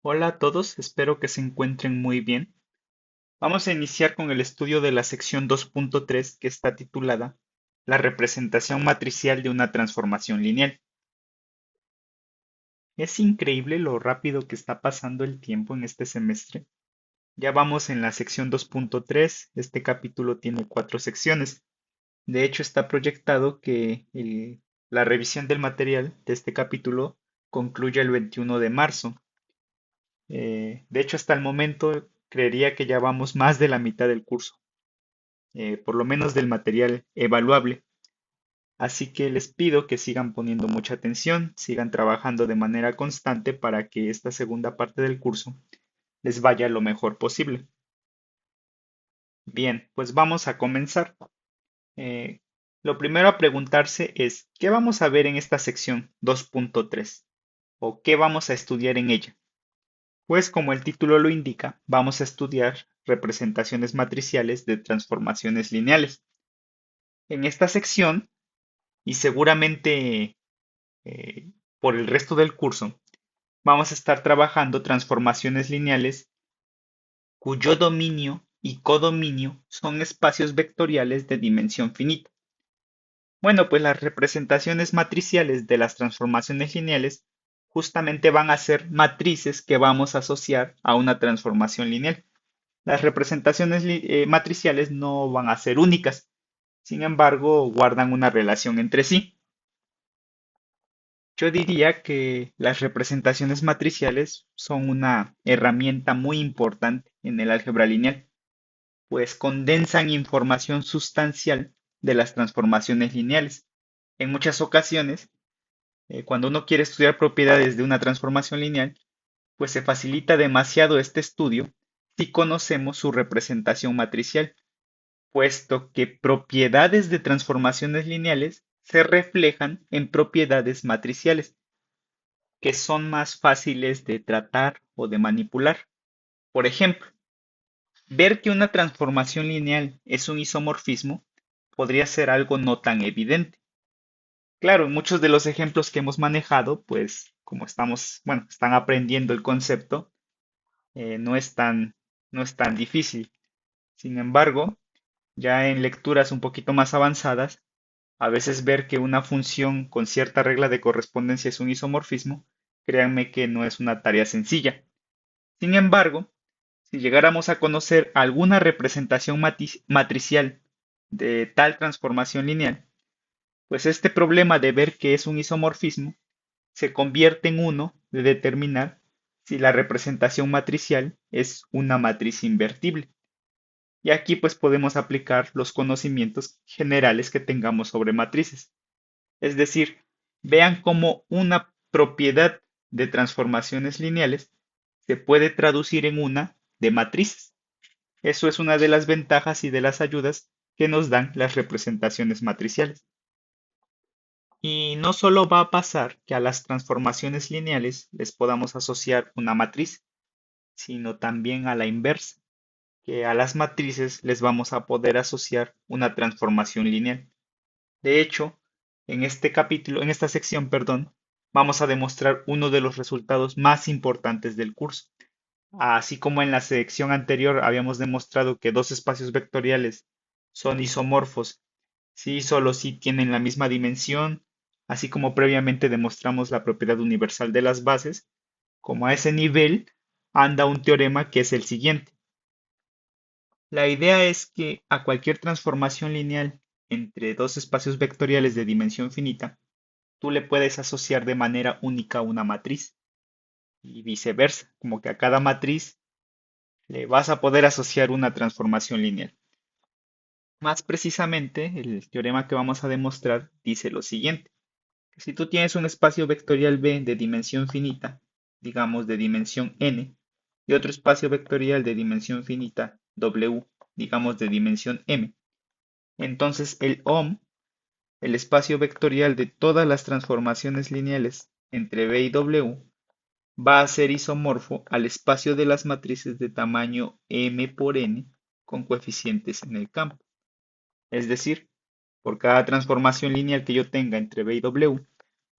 Hola a todos, espero que se encuentren muy bien. Vamos a iniciar con el estudio de la sección 2.3 que está titulada La representación matricial de una transformación lineal. Es increíble lo rápido que está pasando el tiempo en este semestre. Ya vamos en la sección 2.3, este capítulo tiene 4 secciones. De hecho, está proyectado que la revisión del material de este capítulo concluya el 21 de marzo. De hecho, hasta el momento creería que ya vamos más de la mitad del curso, por lo menos del material evaluable. Así que les pido que sigan poniendo mucha atención, sigan trabajando de manera constante para que esta segunda parte del curso les vaya lo mejor posible. Bien, pues vamos a comenzar. Eh, lo primero a preguntarse es, ¿qué vamos a ver en esta sección 2.3? ¿O qué vamos a estudiar en ella? Pues como el título lo indica, vamos a estudiar representaciones matriciales de transformaciones lineales. En esta sección, y seguramente por el resto del curso, vamos a estar trabajando transformaciones lineales cuyo dominio y codominio son espacios vectoriales de dimensión finita. Bueno, pues las representaciones matriciales de las transformaciones lineales justamente van a ser matrices que vamos a asociar a una transformación lineal. Las representaciones matriciales no van a ser únicas, sin embargo, guardan una relación entre sí. Yo diría que las representaciones matriciales son una herramienta muy importante en el álgebra lineal, pues condensan información sustancial de las transformaciones lineales. En muchas ocasiones, cuando uno quiere estudiar propiedades de una transformación lineal, pues se facilita demasiado este estudio si conocemos su representación matricial, puesto que propiedades de transformaciones lineales se reflejan en propiedades matriciales, que son más fáciles de tratar o de manipular. Por ejemplo, ver que una transformación lineal es un isomorfismo podría ser algo no tan evidente. Claro, en muchos de los ejemplos que hemos manejado, pues como estamos, bueno, están aprendiendo el concepto, no es no es tan difícil. Sin embargo, ya en lecturas un poquito más avanzadas, a veces ver que una función con cierta regla de correspondencia es un isomorfismo, créanme que no es una tarea sencilla. Sin embargo, si llegáramos a conocer alguna representación matricial de tal transformación lineal, pues este problema de ver que es un isomorfismo se convierte en uno de determinar si la representación matricial es una matriz invertible. Y aquí pues podemos aplicar los conocimientos generales que tengamos sobre matrices. Es decir, vean cómo una propiedad de transformaciones lineales se puede traducir en una de matrices. Eso es una de las ventajas y de las ayudas que nos dan las representaciones matriciales. Y no solo va a pasar que a las transformaciones lineales les podamos asociar una matriz, sino también a la inversa, que a las matrices les vamos a poder asociar una transformación lineal. De hecho, en este capítulo, en esta sección, perdón, vamos a demostrar uno de los resultados más importantes del curso. Así como en la sección anterior habíamos demostrado que dos espacios vectoriales son isomorfos si solo si tienen la misma dimensión, así como previamente demostramos la propiedad universal de las bases, como a ese nivel anda un teorema que es el siguiente. La idea es que a cualquier transformación lineal entre dos espacios vectoriales de dimensión finita, tú le puedes asociar de manera única una matriz y viceversa, como que a cada matriz le vas a poder asociar una transformación lineal. Más precisamente, el teorema que vamos a demostrar dice lo siguiente, que si tú tienes un espacio vectorial B de dimensión finita, digamos de dimensión n, y otro espacio vectorial de dimensión finita W, digamos de dimensión m, entonces el OM, el espacio vectorial de todas las transformaciones lineales entre B y W, va a ser isomorfo al espacio de las matrices de tamaño m por n con coeficientes en el campo. Es decir, por cada transformación lineal que yo tenga entre B y W,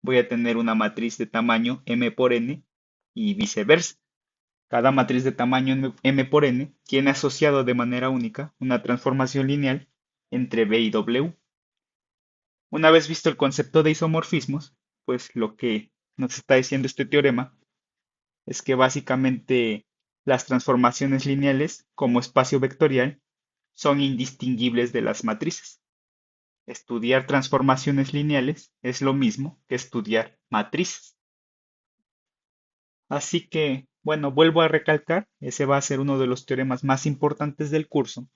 voy a tener una matriz de tamaño m por n y viceversa. Cada matriz de tamaño m por n tiene asociado de manera única una transformación lineal entre B y W. Una vez visto el concepto de isomorfismos, pues lo que nos está diciendo este teorema es que básicamente las transformaciones lineales como espacio vectorial son indistinguibles de las matrices. Estudiar transformaciones lineales es lo mismo que estudiar matrices. Así que, bueno, vuelvo a recalcar, ese va a ser uno de los teoremas más importantes del curso.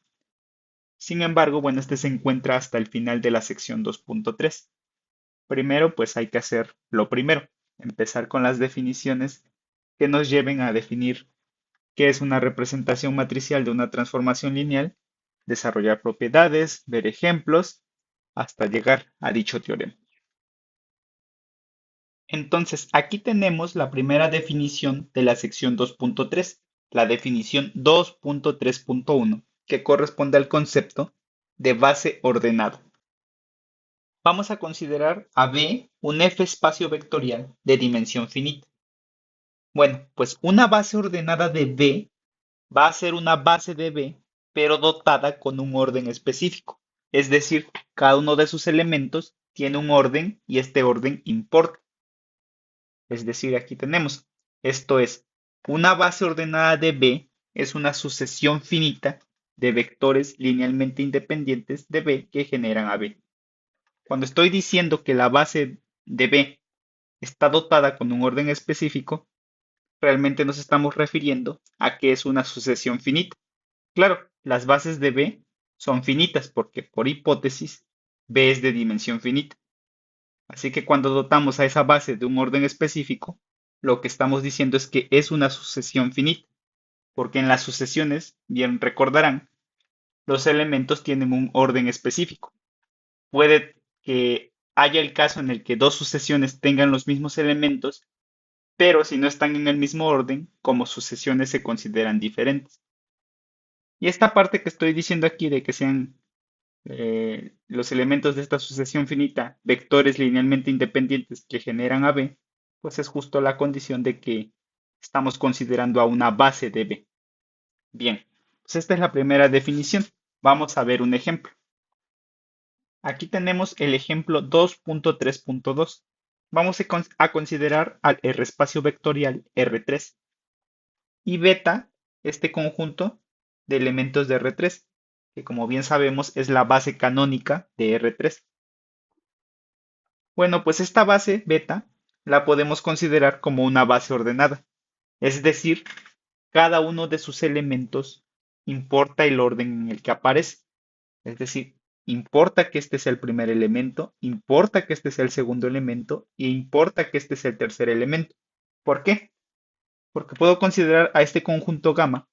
Sin embargo, bueno, este se encuentra hasta el final de la sección 2.3. Primero, pues hay que hacer lo primero, empezar con las definiciones que nos lleven a definir qué es una representación matricial de una transformación lineal, desarrollar propiedades, ver ejemplos, hasta llegar a dicho teorema. Entonces, aquí tenemos la primera definición de la sección 2.3, la definición 2.3.1, que corresponde al concepto de base ordenada. Vamos a considerar a B un F espacio vectorial de dimensión finita. Bueno, pues una base ordenada de B va a ser una base de B, pero dotada con un orden específico. Es decir, cada uno de sus elementos tiene un orden y este orden importa. Es decir, aquí tenemos, esto es, una base ordenada de B es una sucesión finita de vectores linealmente independientes de B que generan a B. Cuando estoy diciendo que la base de B está dotada con un orden específico, realmente nos estamos refiriendo a que es una sucesión finita. Claro, las bases de B son finitas porque por hipótesis B es de dimensión finita. Así que cuando dotamos a esa base de un orden específico, lo que estamos diciendo es que es una sucesión finita, porque en las sucesiones, bien recordarán, los elementos tienen un orden específico. Puede que haya el caso en el que dos sucesiones tengan los mismos elementos, pero si no están en el mismo orden, como sucesiones se consideran diferentes. Y esta parte que estoy diciendo aquí de que sean los elementos de esta sucesión finita vectores linealmente independientes que generan a B, pues es justo la condición de que estamos considerando a una base de B. Bien, pues esta es la primera definición. Vamos a ver un ejemplo. Aquí tenemos el ejemplo 2.3.2. Vamos a considerar al R espacio vectorial R3 y beta este conjunto de elementos de R3, que como bien sabemos es la base canónica de R3. Bueno, pues esta base beta la podemos considerar como una base ordenada, es decir, cada uno de sus elementos importa el orden en el que aparece, es decir, importa que este sea el primer elemento, importa que este sea el segundo elemento e importa que este sea el tercer elemento. ¿Por qué? Porque puedo considerar a este conjunto gamma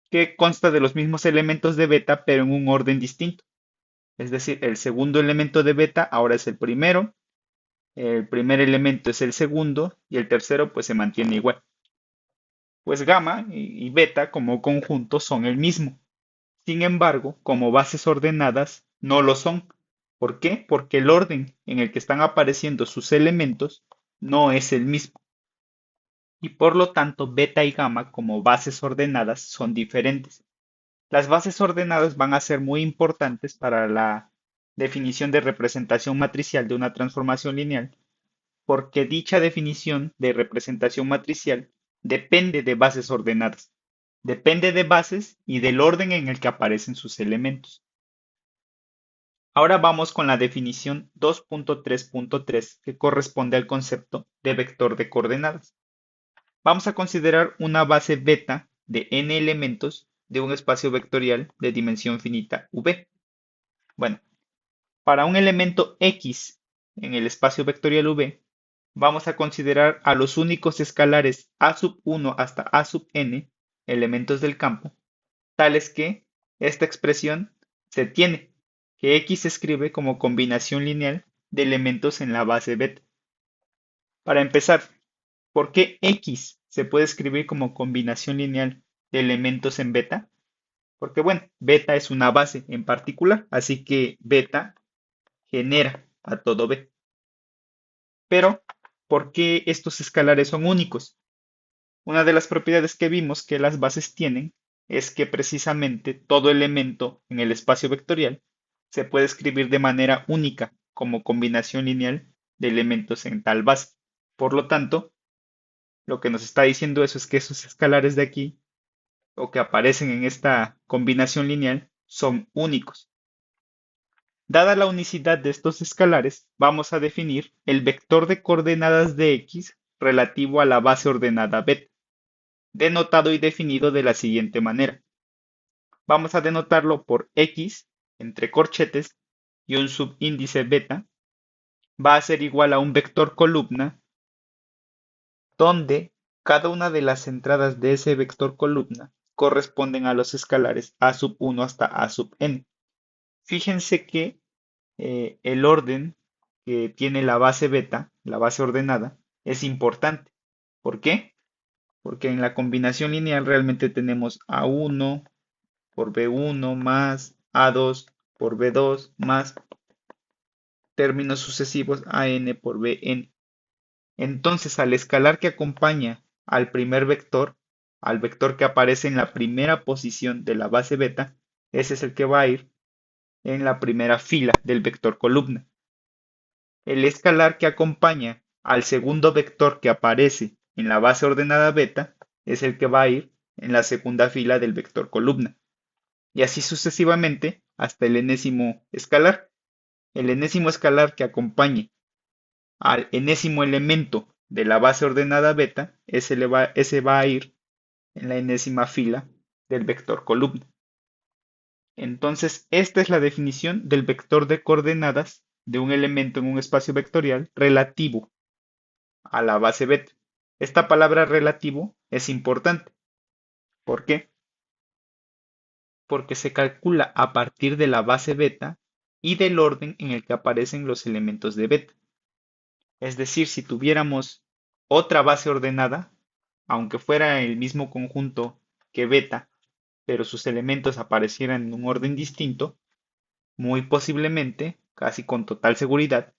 que consta de los mismos elementos de beta pero en un orden distinto. Es decir, el segundo elemento de beta ahora es el primero, el primer elemento es el segundo y el tercero pues se mantiene igual. Pues gamma y beta como conjunto son el mismo. Sin embargo, como bases ordenadas no lo son. ¿Por qué? Porque el orden en el que están apareciendo sus elementos no es el mismo. Y por lo tanto, beta y gamma como bases ordenadas son diferentes. Las bases ordenadas van a ser muy importantes para la definición de representación matricial de una transformación lineal porque dicha definición de representación matricial depende de bases ordenadas, depende de bases y del orden en el que aparecen sus elementos. Ahora vamos con la definición 2.3.3 que corresponde al concepto de vector de coordenadas. Vamos a considerar una base beta de n elementos de un espacio vectorial de dimensión finita V. Bueno, para un elemento X en el espacio vectorial V, vamos a considerar a los únicos escalares a sub 1 hasta a sub n, elementos del campo, tales que esta expresión se tiene, que X se escribe como combinación lineal de elementos en la base beta. Para empezar, ¿por qué X se puede escribir como combinación lineal de elementos en beta? Porque bueno, beta es una base en particular, así que beta genera a todo B. Pero, ¿por qué estos escalares son únicos? Una de las propiedades que vimos que las bases tienen es que precisamente todo elemento en el espacio vectorial se puede escribir de manera única como combinación lineal de elementos en tal base. Por lo tanto, lo que nos está diciendo eso es que esos escalares de aquí o que aparecen en esta combinación lineal son únicos. Dada la unicidad de estos escalares, vamos a definir el vector de coordenadas de x relativo a la base ordenada beta, denotado y definido de la siguiente manera. Vamos a denotarlo por x entre corchetes y un subíndice beta va a ser igual a un vector columna donde cada una de las entradas de ese vector columna corresponden a los escalares a sub 1 hasta a sub n. Fíjense que el orden que tiene la base beta, la base ordenada, es importante. ¿Por qué? Porque en la combinación lineal realmente tenemos A1 por B1 más A2 por B2 más términos sucesivos AN por Bn. Entonces, al escalar que acompaña al primer vector, al vector que aparece en la primera posición de la base beta, ese es el que va a ir en la primera fila del vector columna. El escalar que acompaña al segundo vector que aparece en la base ordenada beta es el que va a ir en la segunda fila del vector columna. Y así sucesivamente hasta el enésimo escalar. El enésimo escalar que acompañe al enésimo elemento de la base ordenada beta, ese va a ir en la enésima fila del vector columna. Entonces, esta es la definición del vector de coordenadas de un elemento en un espacio vectorial relativo a la base beta. Esta palabra relativo es importante. ¿Por qué? Porque se calcula a partir de la base beta y del orden en el que aparecen los elementos de beta. Es decir, si tuviéramos otra base ordenada, aunque fuera el mismo conjunto que beta, pero sus elementos aparecieran en un orden distinto, muy posiblemente, casi con total seguridad,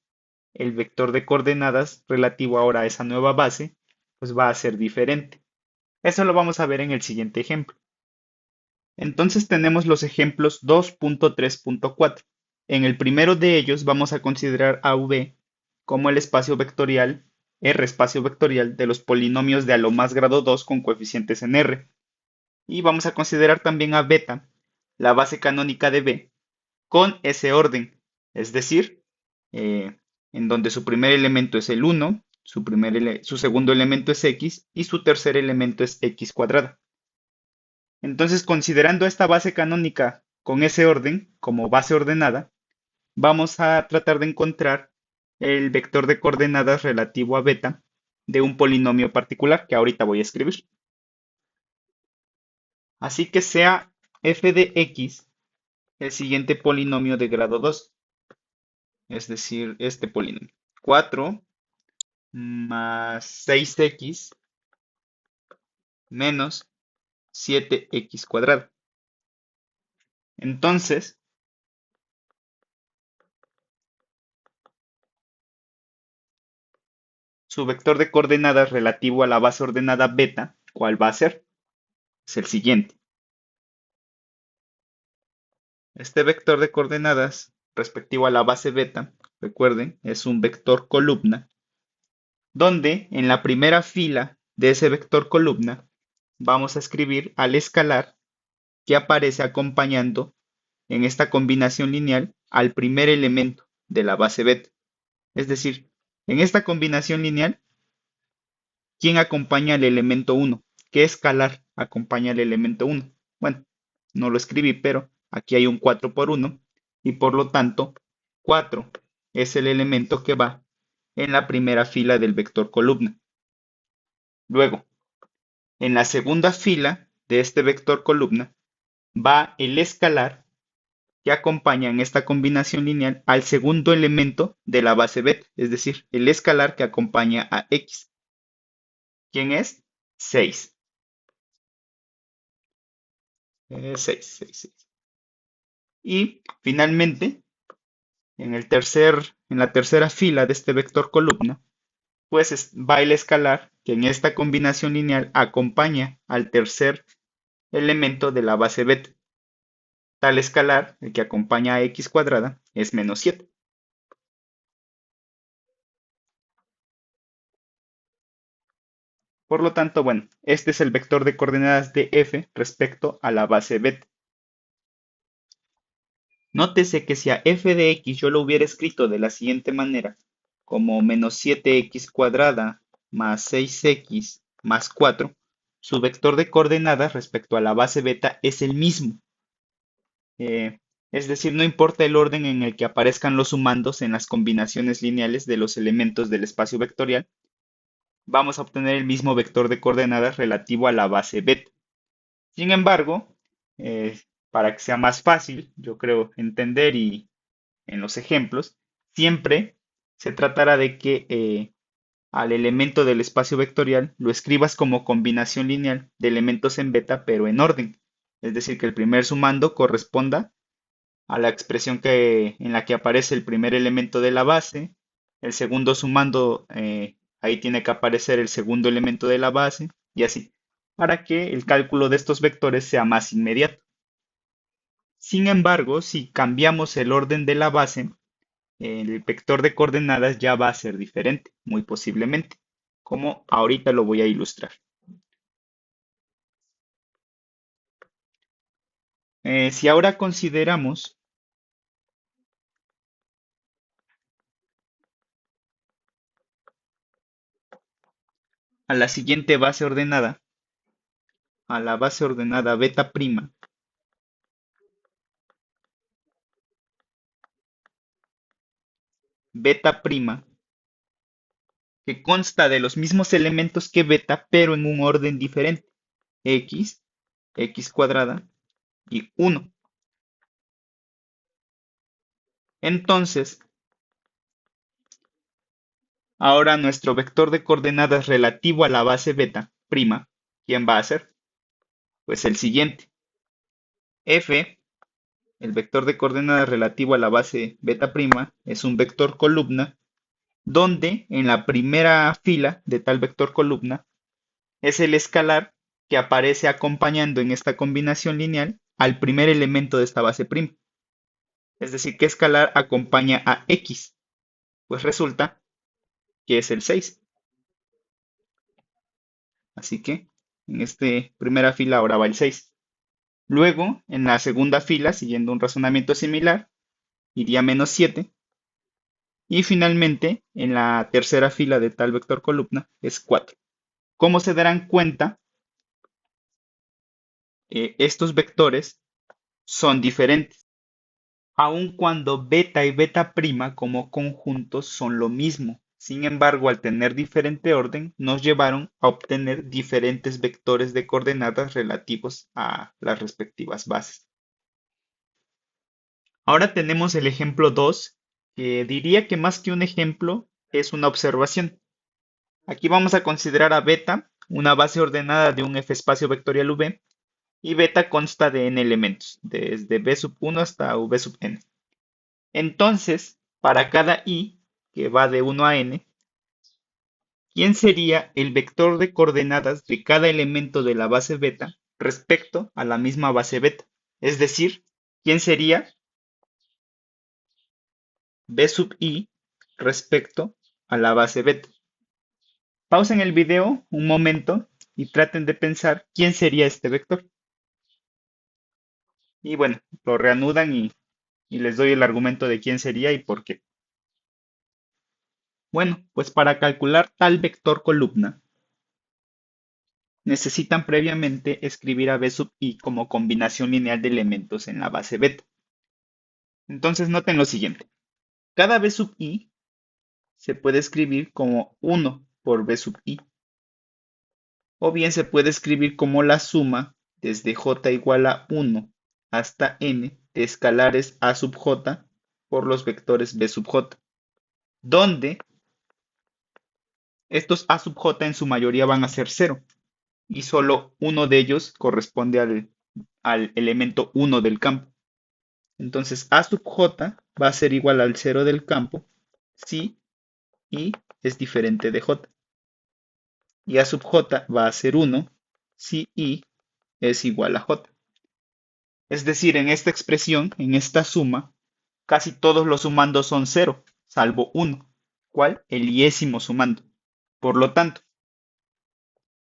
el vector de coordenadas relativo ahora a esa nueva base, pues va a ser diferente. Eso lo vamos a ver en el siguiente ejemplo. Entonces tenemos los ejemplos 2.3.4. En el primero de ellos vamos a considerar a V como el espacio vectorial, R espacio vectorial de los polinomios de a lo más grado 2 con coeficientes en R. Y vamos a considerar también a beta, la base canónica de B, con ese orden, es decir, en donde su primer elemento es el 1, su segundo elemento es X y su tercer elemento es X cuadrada. Entonces, considerando esta base canónica con ese orden como base ordenada, vamos a tratar de encontrar el vector de coordenadas relativo a beta de un polinomio particular que ahorita voy a escribir. Así que sea f de x el siguiente polinomio de grado 2, es decir, este polinomio. 4 más 6x menos 7x cuadrado. Entonces, su vector de coordenadas relativo a la base ordenada beta, ¿cuál va a ser? Es el siguiente. Este vector de coordenadas respectivo a la base beta, recuerden, es un vector columna, donde en la primera fila de ese vector columna vamos a escribir al escalar que aparece acompañando en esta combinación lineal al primer elemento de la base beta. Es decir, en esta combinación lineal, ¿quién acompaña al elemento 1? ¿Qué escalar acompaña al elemento 1? Bueno, no lo escribí, pero aquí hay un 4 por 1 y por lo tanto 4 es el elemento que va en la primera fila del vector columna. Luego, en la segunda fila de este vector columna va el escalar que acompaña en esta combinación lineal al segundo elemento de la base beta, es decir, el escalar que acompaña a x. ¿Quién es? 6. 6. Y finalmente, en la tercera fila de este vector columna, pues va el escalar que en esta combinación lineal acompaña al tercer elemento de la base beta. Tal escalar, el que acompaña a x cuadrada, es menos 7. Por lo tanto, bueno, este es el vector de coordenadas de f respecto a la base beta. Nótese que si a f de x yo lo hubiera escrito de la siguiente manera, como menos 7x cuadrada más 6x más 4, su vector de coordenadas respecto a la base beta es el mismo. Es decir, no importa el orden en el que aparezcan los sumandos en las combinaciones lineales de los elementos del espacio vectorial, vamos a obtener el mismo vector de coordenadas relativo a la base beta. Sin embargo, eh, para que sea más fácil, yo creo, entender y en los ejemplos, siempre se tratará de que al elemento del espacio vectorial lo escribas como combinación lineal de elementos en beta, pero en orden. Es decir, que el primer sumando corresponda a la expresión en la que aparece el primer elemento de la base, el segundo sumando, ahí tiene que aparecer el segundo elemento de la base, y así, para que el cálculo de estos vectores sea más inmediato. Sin embargo, si cambiamos el orden de la base, el vector de coordenadas ya va a ser diferente, muy posiblemente, como ahorita lo voy a ilustrar. Si ahora consideramos a la siguiente base ordenada, a la base ordenada beta prima, beta prima, que consta de los mismos elementos que beta, pero en un orden diferente, x, x cuadrada y 1. Entonces, ahora nuestro vector de coordenadas relativo a la base beta prima, ¿quién va a ser? Pues el siguiente. F, el vector de coordenadas relativo a la base beta prima, es un vector columna donde en la primera fila de tal vector columna es el escalar que aparece acompañando en esta combinación lineal al primer elemento de esta base prima. Es decir, ¿qué escalar acompaña a x? Pues resulta que es el 6. Así que en esta primera fila ahora va el 6. Luego, en la segunda fila, siguiendo un razonamiento similar, iría menos 7. Y finalmente, en la tercera fila de tal vector columna es 4. Como se darán cuenta, estos vectores son diferentes, aun cuando beta y beta prima como conjuntos son lo mismo. Sin embargo, al tener diferente orden, nos llevaron a obtener diferentes vectores de coordenadas relativos a las respectivas bases. Ahora tenemos el ejemplo 2, que diría que más que un ejemplo es una observación. Aquí vamos a considerar a beta una base ordenada de un F espacio vectorial V y beta consta de n elementos, desde b sub 1 hasta v sub n. Entonces, para cada i que va de 1 a n, ¿quién sería el vector de coordenadas de cada elemento de la base beta respecto a la misma base beta? Es decir, ¿quién sería b sub i respecto a la base beta? Pausen el video un momento y traten de pensar quién sería este vector. Y bueno, lo reanudan y les doy el argumento de quién sería y por qué. Bueno, pues para calcular tal vector columna, necesitan previamente escribir a b sub i como combinación lineal de elementos en la base beta. Entonces noten lo siguiente. Cada b sub i se puede escribir como 1 por b sub i. O bien se puede escribir como la suma desde j igual a 1 hasta n de escalares a sub j por los vectores b sub j, donde estos a sub j en su mayoría van a ser 0 y solo uno de ellos corresponde al elemento 1 del campo. Entonces a sub j va a ser igual al 0 del campo si i es diferente de j. y A sub j va a ser 1 si I es igual a j. Es decir, en esta expresión, en esta suma, casi todos los sumandos son cero, salvo uno, ¿cuál? El iésimo sumando. Por lo tanto,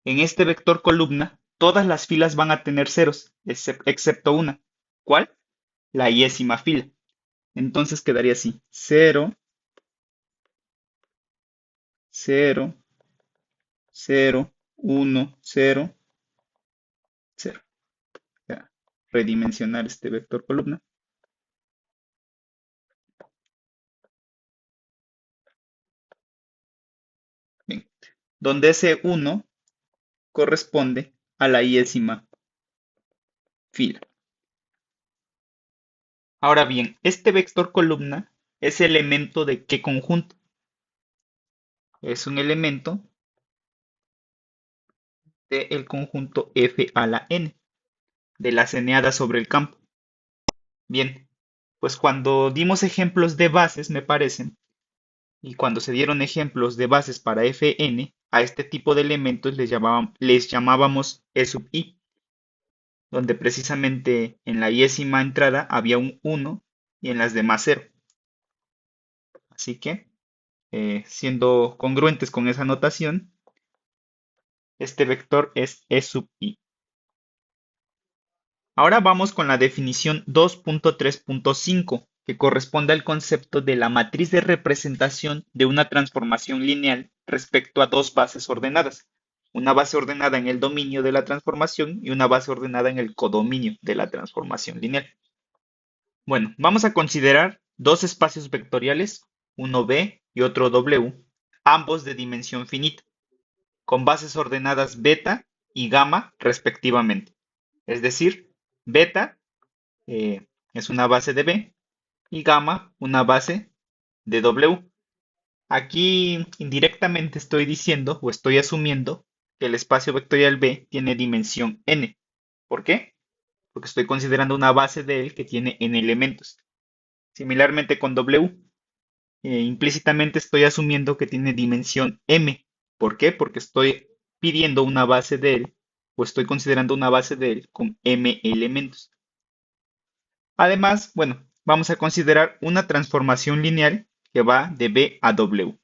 en este vector columna, todas las filas van a tener ceros, excepto una. ¿Cuál? La iésima fila. Entonces quedaría así: 0, 0, 0, 1, 0, 0. Ya, redimensionar este vector columna. Bien. Donde ese 1 corresponde a la iésima fila. Ahora bien, este vector columna es elemento de ¿qué conjunto? Es un elemento del conjunto F a la n, de las eneadas sobre el campo. Bien, pues cuando dimos ejemplos de bases, me parecen, y cuando se dieron ejemplos de bases para Fn, a este tipo de elementos les llamábamos E sub i, donde precisamente en la iésima entrada había un 1 y en las demás 0. Así que, siendo congruentes con esa notación, este vector es E sub i. Ahora vamos con la definición 2.3.5, que corresponde al concepto de la matriz de representación de una transformación lineal respecto a dos bases ordenadas. Una base ordenada en el dominio de la transformación y una base ordenada en el codominio de la transformación lineal. Bueno, vamos a considerar dos espacios vectoriales, uno B y otro W, ambos de dimensión finita, con bases ordenadas beta y gamma respectivamente. Es decir, beta es una base de B y gamma una base de W. Aquí indirectamente estoy diciendo o estoy asumiendo que el espacio vectorial B tiene dimensión n. ¿Por qué? Porque estoy considerando una base de él que tiene n elementos. Similarmente con W, implícitamente estoy asumiendo que tiene dimensión m. ¿Por qué? Porque estoy pidiendo una base de él o estoy considerando una base de él con m elementos. Además, bueno, vamos a considerar una transformación lineal que va de B a W.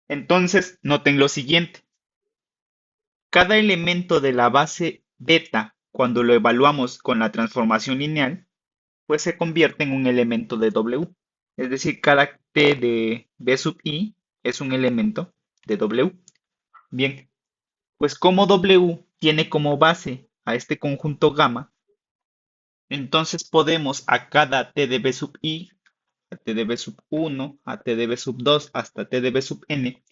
Entonces, noten lo siguiente. Cada elemento de la base beta, cuando lo evaluamos con la transformación lineal, pues se convierte en un elemento de W. Es decir, cada t de B sub i es un elemento de W. Bien, pues como W tiene como base a este conjunto gamma, entonces podemos a cada t de B sub i, a t de B sub 1, a t de B sub 2, hasta t de B sub n,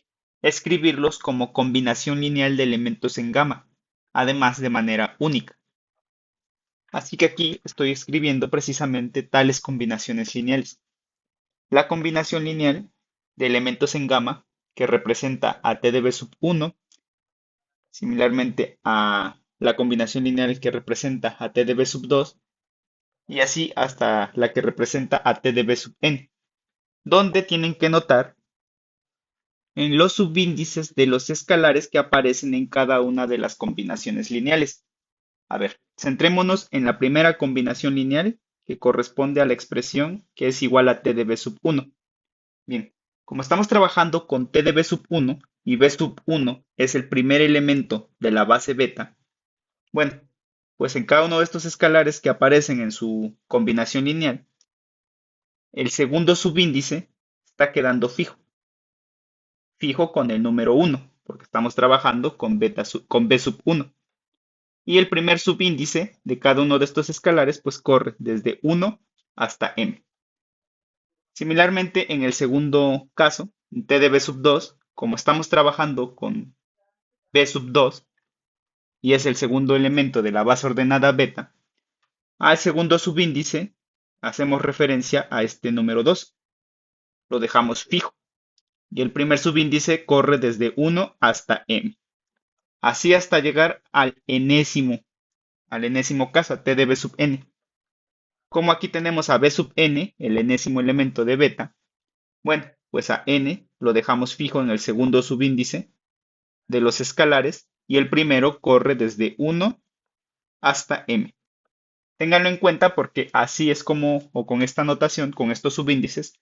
escribirlos como combinación lineal de elementos en gamma, además de manera única. Así que aquí estoy escribiendo precisamente tales combinaciones lineales. La combinación lineal de elementos en gamma que representa a t de B sub 1, similarmente a la combinación lineal que representa a t de B sub 2, y así hasta la que representa a t de B sub n, donde tienen que notar en los subíndices de los escalares que aparecen en cada una de las combinaciones lineales. A ver, centrémonos en la primera combinación lineal que corresponde a la expresión que es igual a t de b sub 1. Bien, como estamos trabajando con t de b sub 1 y b sub 1 es el primer elemento de la base beta, bueno, pues en cada uno de estos escalares que aparecen en su combinación lineal, el segundo subíndice está quedando fijo con el número 1, porque estamos trabajando con B sub 1. Y el primer subíndice de cada uno de estos escalares pues corre desde 1 hasta m. Similarmente, en el segundo caso, en t de b sub 2, como estamos trabajando con b sub 2 y es el segundo elemento de la base ordenada beta, al segundo subíndice hacemos referencia a este número 2. Lo dejamos fijo. Y el primer subíndice corre desde 1 hasta m. Así hasta llegar al enésimo caso, a t de b sub n. Como aquí tenemos a b sub n, el enésimo elemento de beta, bueno, pues a n lo dejamos fijo en el segundo subíndice de los escalares y el primero corre desde 1 hasta m. Ténganlo en cuenta porque así es como, o con esta notación, con estos subíndices,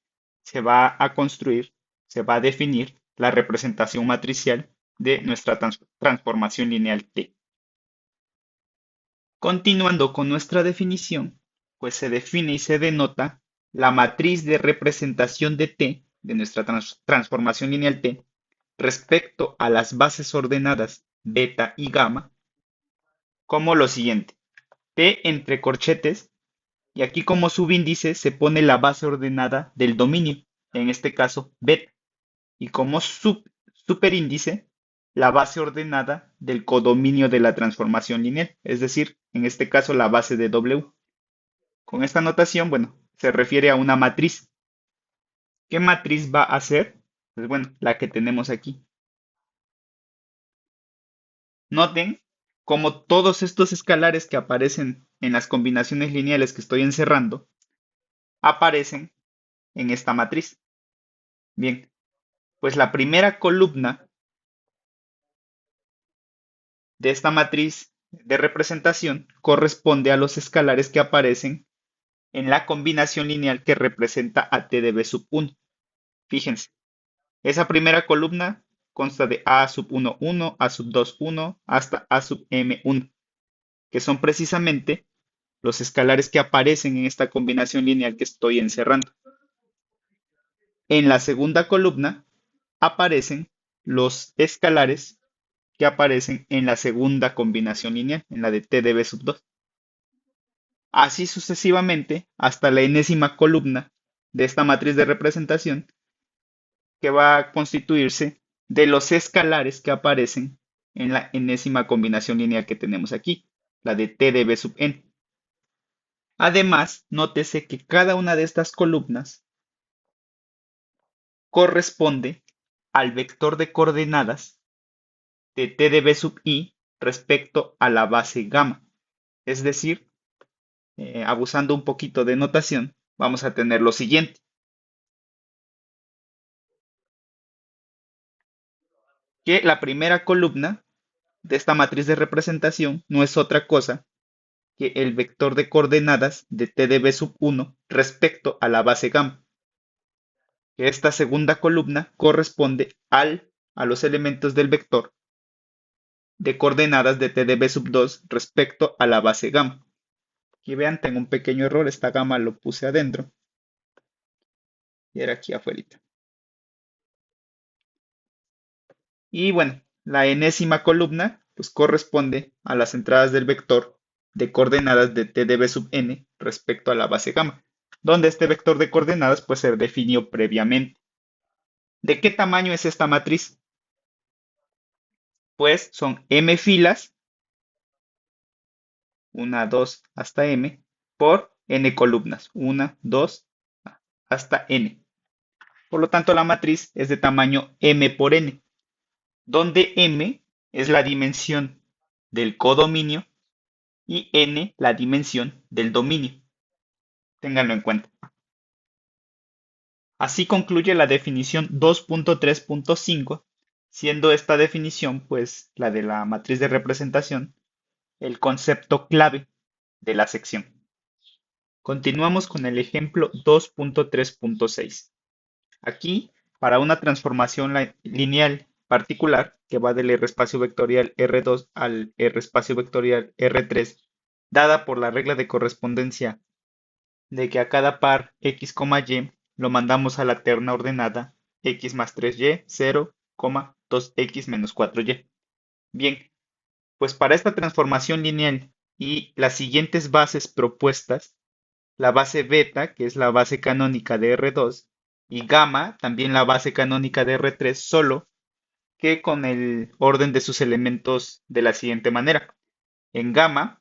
se va a construir, se va a definir la representación matricial de nuestra transformación lineal T. Continuando con nuestra definición, pues se define y se denota la matriz de representación de T, de nuestra transformación lineal T, respecto a las bases ordenadas beta y gamma, como lo siguiente. T entre corchetes, y aquí como subíndice se pone la base ordenada del dominio, en este caso beta, y como superíndice la base ordenada del codominio de la transformación lineal, es decir, en este caso la base de W. Con esta notación, bueno, se refiere a una matriz. ¿Qué matriz va a ser? Pues bueno, la que tenemos aquí. Noten cómo todos estos escalares que aparecen en las combinaciones lineales que estoy encerrando aparecen en esta matriz. Bien, pues la primera columna de esta matriz de representación corresponde a los escalares que aparecen en la combinación lineal que representa a t de b sub 1. Fíjense, esa primera columna consta de a sub 1, 1, a sub 2, 1, hasta a sub m 1, que son precisamente los escalares que aparecen en esta combinación lineal que estoy encerrando. En la segunda columna aparecen los escalares que aparecen en la segunda combinación lineal, en la de t de b sub 2. Así sucesivamente hasta la enésima columna de esta matriz de representación que va a constituirse de los escalares que aparecen en la enésima combinación lineal que tenemos aquí, la de t de b sub n. Además, nótese que cada una de estas columnas corresponde al vector de coordenadas de t de b sub i respecto a la base gamma. Es decir, abusando un poquito de notación, vamos a tener lo siguiente. Que la primera columna de esta matriz de representación no es otra cosa que el vector de coordenadas de t de b sub 1 respecto a la base gamma. Que esta segunda columna corresponde a los elementos del vector de coordenadas de t de b sub 2 respecto a la base gamma. Aquí vean, tengo un pequeño error, esta gamma lo puse adentro y era aquí afuera. Y bueno, la enésima columna pues corresponde a las entradas del vector de coordenadas de t de b sub n respecto a la base gamma, donde este vector de coordenadas pues se definió previamente. ¿De qué tamaño es esta matriz? Pues son m filas, 1, 2 hasta m, por n columnas, 1, 2 hasta n. Por lo tanto, la matriz es de tamaño m por n, donde m es la dimensión del codominio y n la dimensión del dominio. Ténganlo en cuenta. Así concluye la definición 2.3.5, siendo esta definición, pues, la de la matriz de representación, el concepto clave de la sección. Continuamos con el ejemplo 2.3.6. Aquí, para una transformación lineal particular que va del R espacio vectorial R2 al R espacio vectorial R3, dada por la regla de correspondencia de que a cada par x, y lo mandamos a la terna ordenada x más 3y, 0, 2x menos 4y. Bien, pues para esta transformación lineal y las siguientes bases propuestas, la base beta, que es la base canónica de R2, y gamma, también la base canónica de R3, solo que con el orden de sus elementos de la siguiente manera. En gamma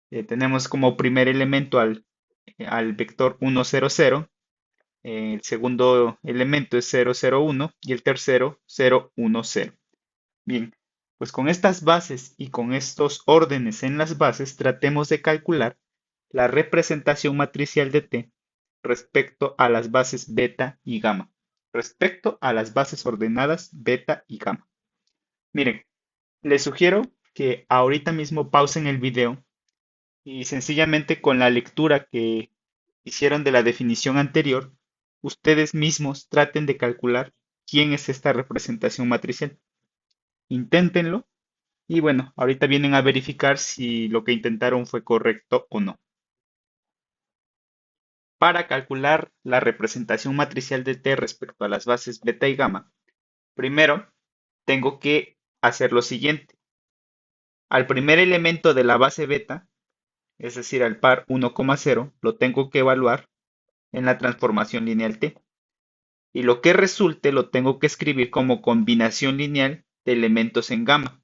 tenemos como primer elemento al vector 1, 0, 0, el segundo elemento es 0, 0, 1 y el tercero 0, 1, 0. Bien, pues con estas bases y con estos órdenes en las bases tratemos de calcular la representación matricial de T respecto a las bases beta y gamma, respecto a las bases ordenadas beta y gamma. Miren, Les sugiero que ahorita mismo pausen el video y sencillamente con la lectura que hicieron de la definición anterior, ustedes mismos traten de calcular quién es esta representación matricial. Inténtenlo y bueno, ahorita vienen a verificar si lo que intentaron fue correcto o no. Para calcular la representación matricial de T respecto a las bases beta y gamma, primero tengo que hacer lo siguiente. Al primer elemento de la base beta, es decir, al par 1,0, lo tengo que evaluar en la transformación lineal T. Y lo que resulte lo tengo que escribir como combinación lineal de elementos en gamma.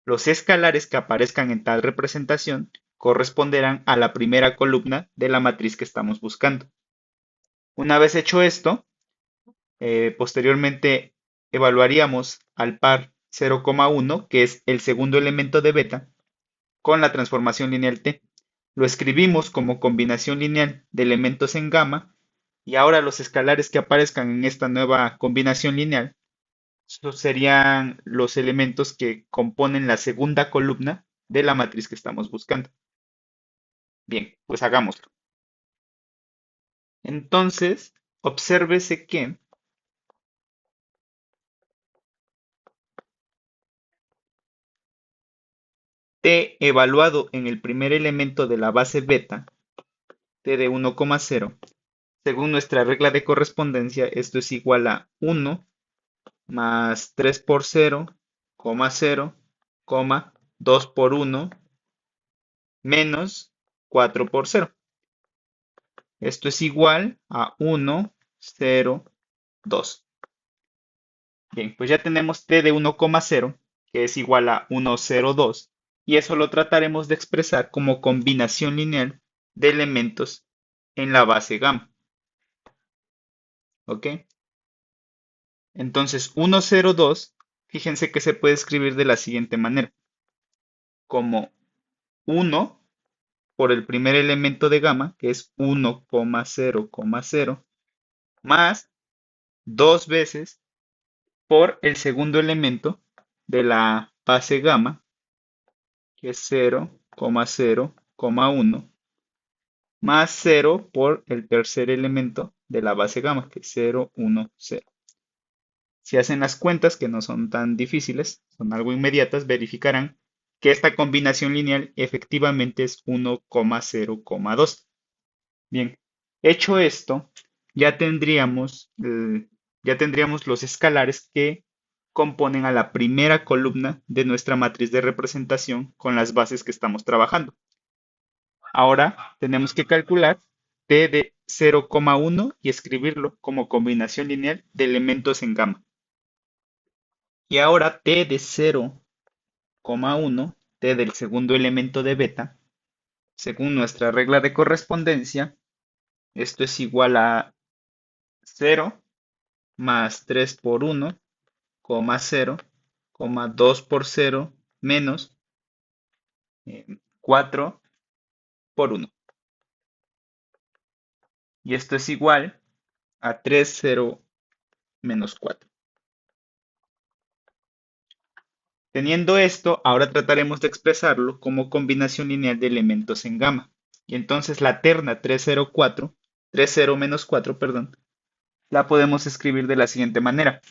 Los escalares que aparezcan en tal representación corresponderán a la primera columna de la matriz que estamos buscando. Una vez hecho esto, posteriormente evaluaríamos al par 0,1, que es el segundo elemento de beta, con la transformación lineal T. Lo escribimos como combinación lineal de elementos en gamma y ahora los escalares que aparezcan en esta nueva combinación lineal serían los elementos que componen la segunda columna de la matriz que estamos buscando. Bien, pues hagámoslo. Entonces, obsérvese que T evaluado en el primer elemento de la base beta, T de 1,0, según nuestra regla de correspondencia, esto es igual a 1 más 3 por 0, 0, 2 por 1, menos 4 por 0. Esto es igual a 1, 0, 2. Bien, pues ya tenemos t de 1,0, que es igual a 1, 0, 2, y eso lo trataremos de expresar como combinación lineal de elementos en la base gamma. ¿Ok? Entonces, 1, 0, 2, fíjense que se puede escribir de la siguiente manera, como 1 por el primer elemento de gamma, que es 1,0,0, más dos veces por el segundo elemento de la base gamma, que es 0,0,1, más 0 por el tercer elemento de la base gamma, que es 0, 1, 0. Si hacen las cuentas, que no son tan difíciles, son algo inmediatas, verificarán que esta combinación lineal efectivamente es 1,0,2. Bien, hecho esto, ya tendríamos, ya tendríamos los escalares que componen a la primera columna de nuestra matriz de representación con las bases que estamos trabajando. Ahora tenemos que calcular t de 0,1 y escribirlo como combinación lineal de elementos en gamma. Y ahora t de 0,1, t del segundo elemento de beta, según nuestra regla de correspondencia, esto es igual a 0 más 3 por 1, 0, 2 por 0, menos 4 por 1. Y esto es igual a 3, 0, menos 4. Teniendo esto, ahora trataremos de expresarlo como combinación lineal de elementos en gamma. Y entonces la terna 304, 30 menos 4, perdón, la podemos escribir de la siguiente manera.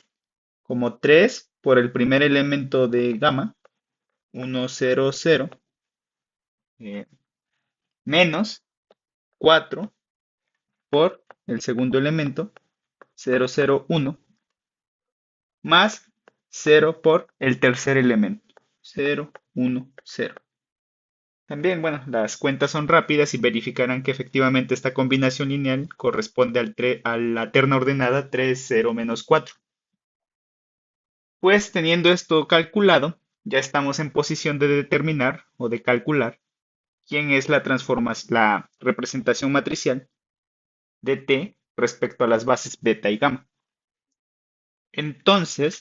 Como 3 por el primer elemento de gamma, 1, 0, 0, menos 4 por el segundo elemento, 0, 0, 1, más 0 por el tercer elemento, 0, 1, 0. También, bueno, las cuentas son rápidas y verificarán que efectivamente esta combinación lineal corresponde a la terna ordenada 3, 0, menos 4. Pues teniendo esto calculado, ya estamos en posición de determinar o de calcular quién es la representación matricial de T respecto a las bases beta y gamma. Entonces,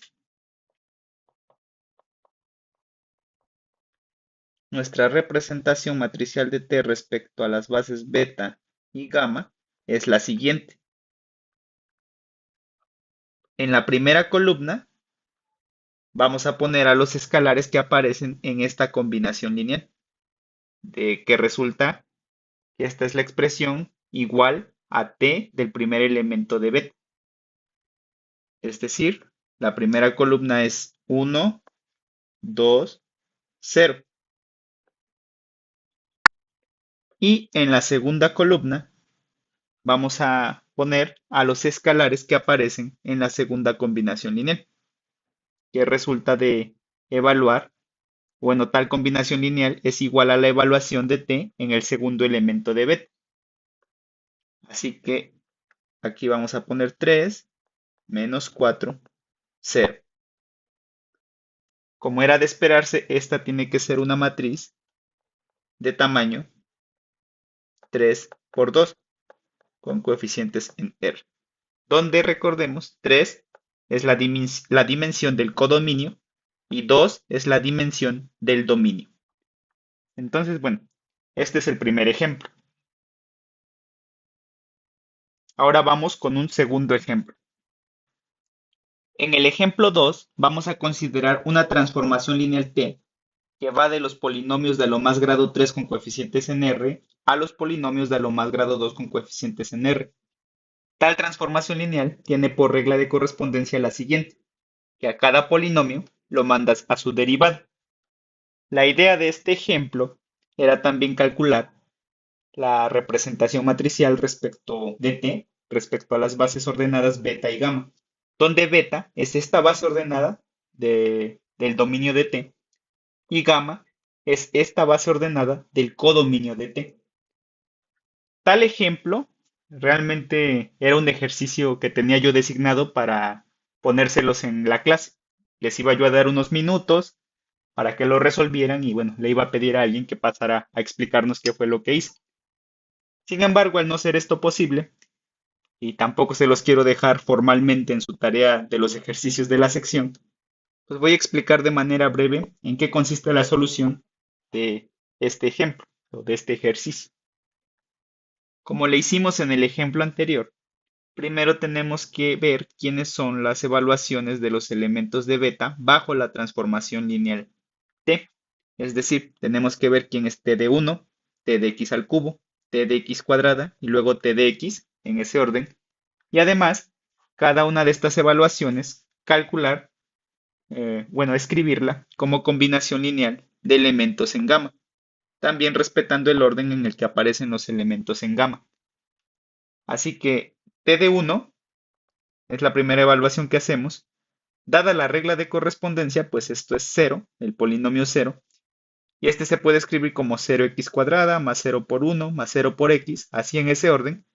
nuestra representación matricial de T respecto a las bases beta y gamma es la siguiente. En la primera columna vamos a poner a los escalares que aparecen en esta combinación lineal, de que resulta que esta es la expresión igual a t del primer elemento de beta. Es decir, la primera columna es 1, 2, 0. Y en la segunda columna vamos a poner a los escalares que aparecen en la segunda combinación lineal, que resulta de evaluar, bueno, tal combinación lineal es igual a la evaluación de t en el segundo elemento de beta. Así que aquí vamos a poner 3 menos 4, 0. Como era de esperarse, esta tiene que ser una matriz de tamaño 3 por 2 con coeficientes en R, donde recordemos 3 es la dimensión del codominio y 2 es la dimensión del dominio. Entonces, bueno, este es el primer ejemplo. Ahora vamos con un segundo ejemplo. En el ejemplo 2 vamos a considerar una transformación lineal T que va de los polinomios de lo más grado 3 con coeficientes en R a los polinomios de lo más grado 2 con coeficientes en R. Tal transformación lineal tiene por regla de correspondencia la siguiente, que a cada polinomio lo mandas a su derivada. La idea de este ejemplo era también calcular la representación matricial respecto de T, respecto a las bases ordenadas beta y gamma, donde beta es esta base ordenada del dominio de T y gamma es esta base ordenada del codominio de T. Tal ejemplo realmente era un ejercicio que tenía yo designado para ponérselos en la clase. Les iba yo a dar unos minutos para que lo resolvieran y bueno, le iba a pedir a alguien que pasara a explicarnos qué fue lo que hizo. Sin embargo, al no ser esto posible, y tampoco se los quiero dejar formalmente en su tarea de los ejercicios de la sección, pues voy a explicar de manera breve en qué consiste la solución de este ejemplo o de este ejercicio. Como le hicimos en el ejemplo anterior, primero tenemos que ver quiénes son las evaluaciones de los elementos de beta bajo la transformación lineal T. Es decir, tenemos que ver quién es T de 1, T de x al cubo, T de x cuadrada y luego T de x en ese orden. Y además, cada una de estas evaluaciones, calcular, bueno, escribirla como combinación lineal de elementos en gamma, también respetando el orden en el que aparecen los elementos en gamma. Así que T de 1 es la primera evaluación que hacemos. Dada la regla de correspondencia, pues esto es 0, el polinomio 0, y este se puede escribir como 0x cuadrada más 0 por 1 más 0 por x, así en ese orden,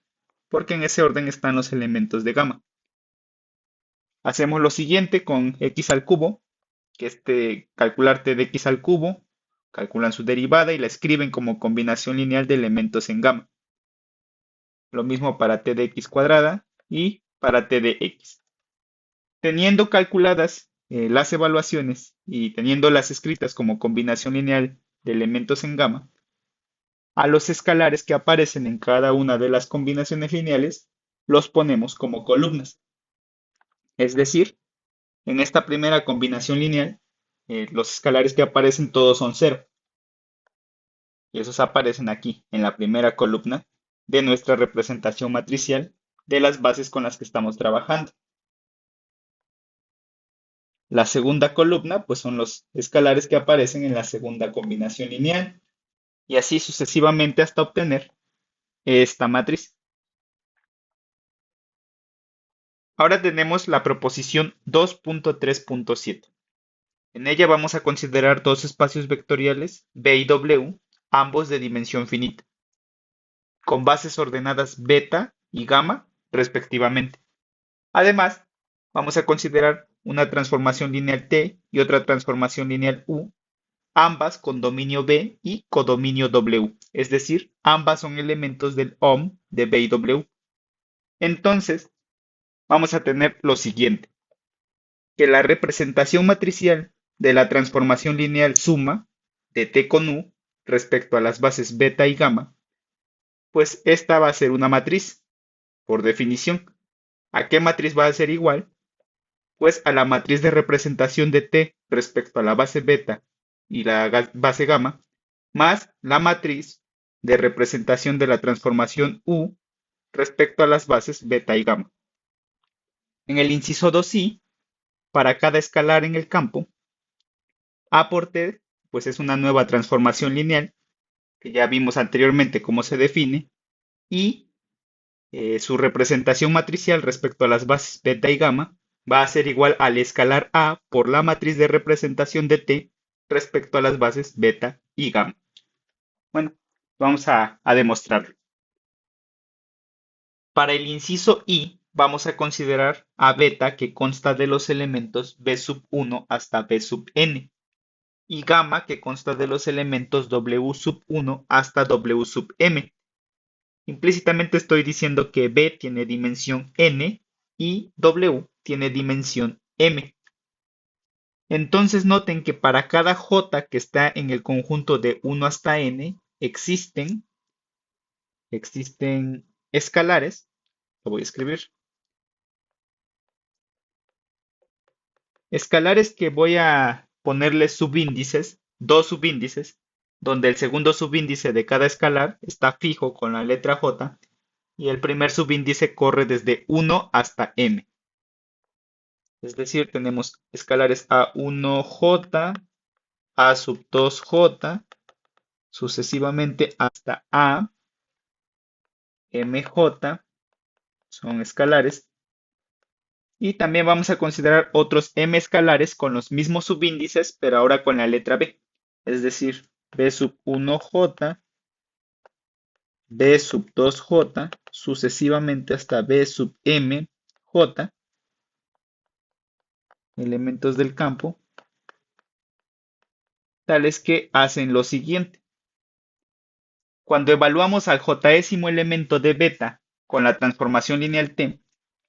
porque en ese orden están los elementos de gamma. Hacemos lo siguiente con x al cubo, que calcular t de x al cubo, calculan su derivada y la escriben como combinación lineal de elementos en gamma. Lo mismo para t de x cuadrada y para t de x. Teniendo calculadas las evaluaciones y teniéndolas escritas como combinación lineal de elementos en gamma, a los escalares que aparecen en cada una de las combinaciones lineales los ponemos como columnas. Es decir, en esta primera combinación lineal, los escalares que aparecen todos son 0. Y esos aparecen aquí, en la primera columna de nuestra representación matricial de las bases con las que estamos trabajando. La segunda columna, pues son los escalares que aparecen en la segunda combinación lineal. Y así sucesivamente hasta obtener esta matriz. Ahora tenemos la proposición 2.3.7. En ella vamos a considerar dos espacios vectoriales B y W, ambos de dimensión finita, con bases ordenadas beta y gamma, respectivamente. Además, vamos a considerar una transformación lineal T y otra transformación lineal U, ambas con dominio B y codominio W, es decir, ambas son elementos del OM de B y W. Entonces, vamos a tener lo siguiente, que la representación matricial de la transformación lineal suma de T con U respecto a las bases beta y gamma, pues esta va a ser una matriz, por definición. ¿A qué matriz va a ser igual? pues a la matriz de representación de T respecto a la base beta y la base gamma, más la matriz de representación de la transformación U respecto a las bases beta y gamma. En el inciso 2i, para cada escalar en el campo, A por T, pues es una nueva transformación lineal, que ya vimos anteriormente cómo se define, y su representación matricial respecto a las bases beta y gamma va a ser igual al escalar A por la matriz de representación de T respecto a las bases beta y gamma. Bueno, vamos a demostrarlo. Para el inciso I, vamos a considerar a beta que consta de los elementos B sub 1 hasta B sub n y gamma que consta de los elementos W sub 1 hasta W sub m. Implícitamente estoy diciendo que B tiene dimensión n y W tiene dimensión m. Entonces noten que para cada j que está en el conjunto de 1 hasta n existen escalares. Lo voy a escribir. Escalares que voy a ponerle subíndices, dos subíndices, donde el segundo subíndice de cada escalar está fijo con la letra j y el primer subíndice corre desde 1 hasta m. Es decir, tenemos escalares A1j, A sub 2j, sucesivamente hasta A, mj, son escalares. Y también vamos a considerar otros m escalares con los mismos subíndices, pero ahora con la letra b. Es decir, b sub 1j, b sub 2j, sucesivamente hasta b sub mj, elementos del campo, tales que hacen lo siguiente. Cuando evaluamos al jésimo elemento de beta con la transformación lineal T,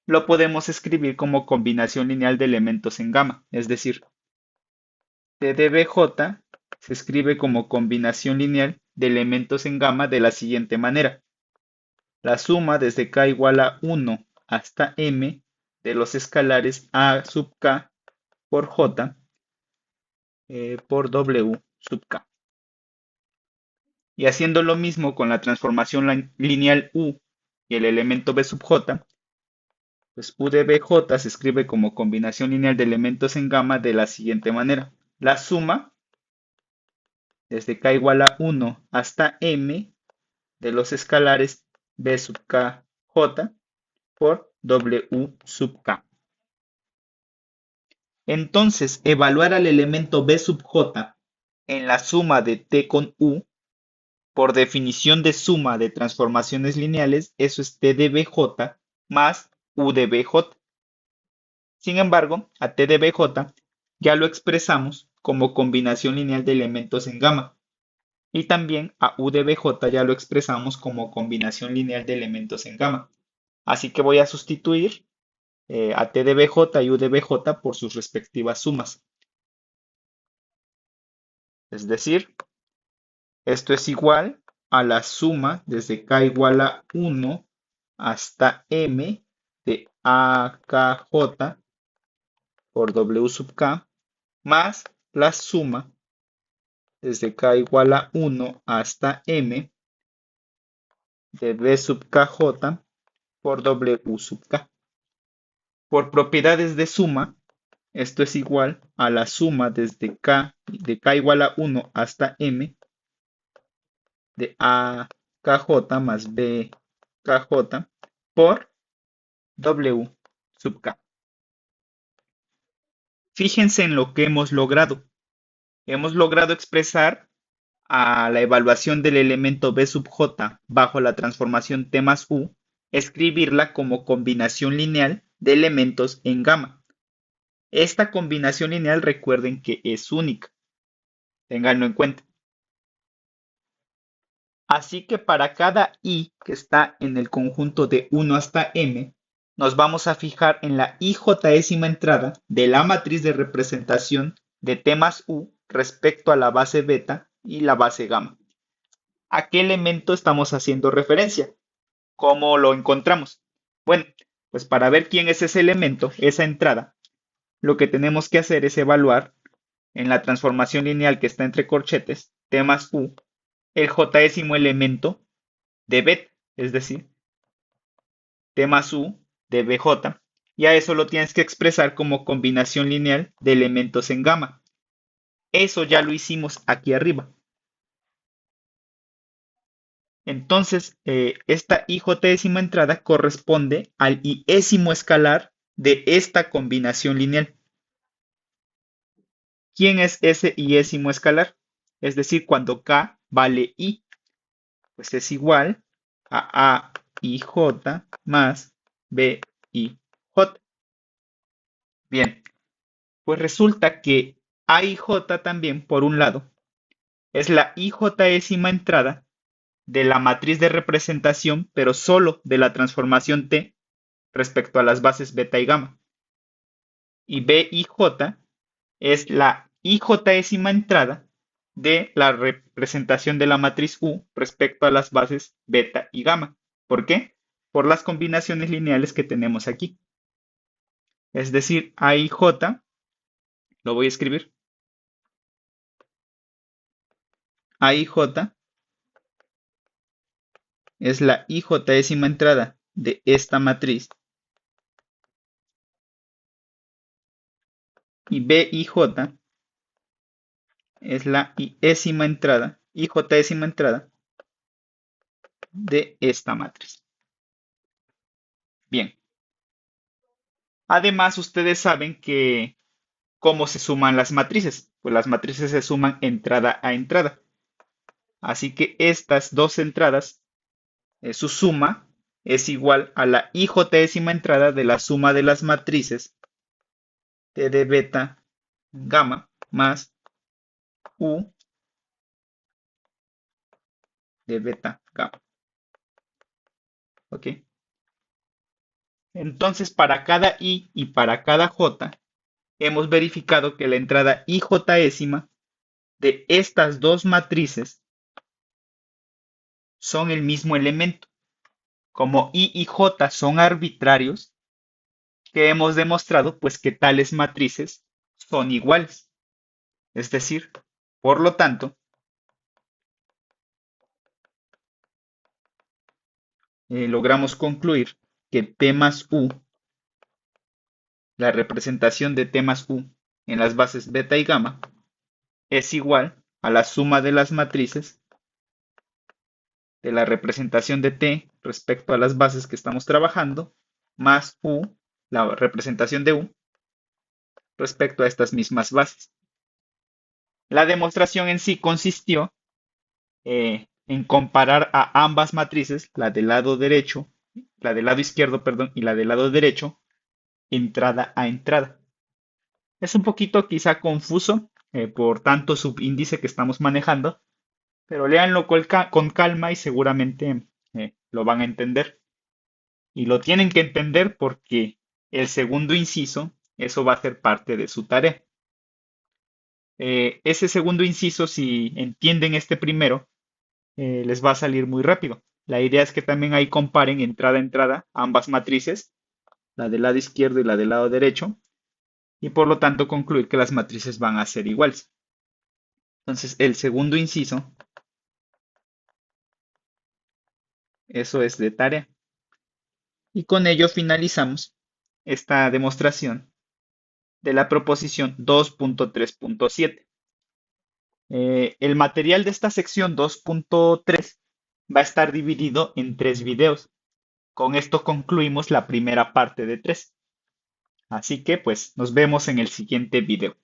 lo podemos escribir como combinación lineal de elementos en gamma, es decir, T de bj se escribe como combinación lineal de elementos en gamma de la siguiente manera. La suma desde k igual a 1 hasta m de los escalares a sub k por j por w sub k. Y haciendo lo mismo con la transformación lineal u y el elemento b sub j, pues u de bj se escribe como combinación lineal de elementos en gamma de la siguiente manera. La suma desde k igual a 1 hasta m de los escalares b sub k j por w sub k. Entonces, evaluar al elemento b sub j en la suma de t con u, por definición de suma de transformaciones lineales, eso es t de bj más u de bj. Sin embargo, a t de bj ya lo expresamos como combinación lineal de elementos en gamma. Y también a u de bj ya lo expresamos como combinación lineal de elementos en gamma. Así que voy a sustituir a t de bj y u de bj por sus respectivas sumas. Es decir, esto es igual a la suma desde k igual a 1 hasta m de akj por w sub k más la suma desde k igual a 1 hasta m de b sub kj por w sub k. Por propiedades de suma, esto es igual a la suma desde k, de k igual a 1 hasta m de akj más bkj por w sub k. Fíjense en lo que hemos logrado. Hemos logrado expresar a la evaluación del elemento b sub j bajo la transformación t más u, escribirla como combinación lineal de elementos en gamma. Esta combinación lineal recuerden que es única. Ténganlo en cuenta. Así que para cada i que está en el conjunto de 1 hasta m, nos vamos a fijar en la ijésima entrada de la matriz de representación de t más u respecto a la base beta y la base gamma. ¿A qué elemento estamos haciendo referencia? ¿Cómo lo encontramos? Bueno, pues para ver quién es ese elemento, esa entrada, lo que tenemos que hacer es evaluar en la transformación lineal que está entre corchetes, t más u, el jésimo elemento de beta, es decir, t más u de bj, y a eso lo tienes que expresar como combinación lineal de elementos en gamma. Eso ya lo hicimos aquí arriba. Entonces, esta ijésima entrada corresponde al iésimo escalar de esta combinación lineal. ¿Quién es ese iésimo escalar? Es decir, cuando k vale i, pues es igual a ij más b i j. Bien, pues resulta que aij también, por un lado, es la ijésima entrada de la matriz de representación, pero solo de la transformación T respecto a las bases beta y gamma. Y BIJ es la ijésima entrada de la representación de la matriz U respecto a las bases beta y gamma. ¿Por qué? Por las combinaciones lineales que tenemos aquí. Es decir, AIJ, lo voy a escribir, AIJ es la ijésima entrada de esta matriz y BIJ es la iésima entrada, ijésima entrada de esta matriz. Bien. Además, ustedes saben que cómo se suman las matrices. Pues las matrices se suman entrada a entrada. Así que estas dos entradas, su suma es igual a la ijésima entrada de la suma de las matrices T de beta gamma más U de beta gamma. ¿Ok? Entonces, para cada I y para cada J, hemos verificado que la entrada ijésima de estas dos matrices son el mismo elemento. Como I y J son arbitrarios, que hemos demostrado pues que tales matrices son iguales. Es decir, por lo tanto, logramos concluir que T más U, la representación de T más U en las bases beta y gamma, es igual a la suma de las matrices de la representación de T respecto a las bases que estamos trabajando, más U, la representación de U, respecto a estas mismas bases. La demostración en sí consistió en comparar a ambas matrices, la del lado derecho, la del lado izquierdo, perdón, y la del lado derecho, entrada a entrada. Es un poquito quizá confuso por tanto subíndice que estamos manejando, pero léanlo con calma y seguramente lo van a entender. Y lo tienen que entender porque el segundo inciso, eso va a ser parte de su tarea. Ese segundo inciso, si entienden este primero, les va a salir muy rápido. La idea es que también ahí comparen entrada a entrada ambas matrices, la del lado izquierdo y la del lado derecho, y por lo tanto concluir que las matrices van a ser iguales. Entonces, el segundo inciso, eso es de tarea. Y con ello finalizamos esta demostración de la proposición 2.3.7. El material de esta sección 2.3 va a estar dividido en 3 videos. Con esto concluimos la primera parte de 3. Así que pues nos vemos en el siguiente video.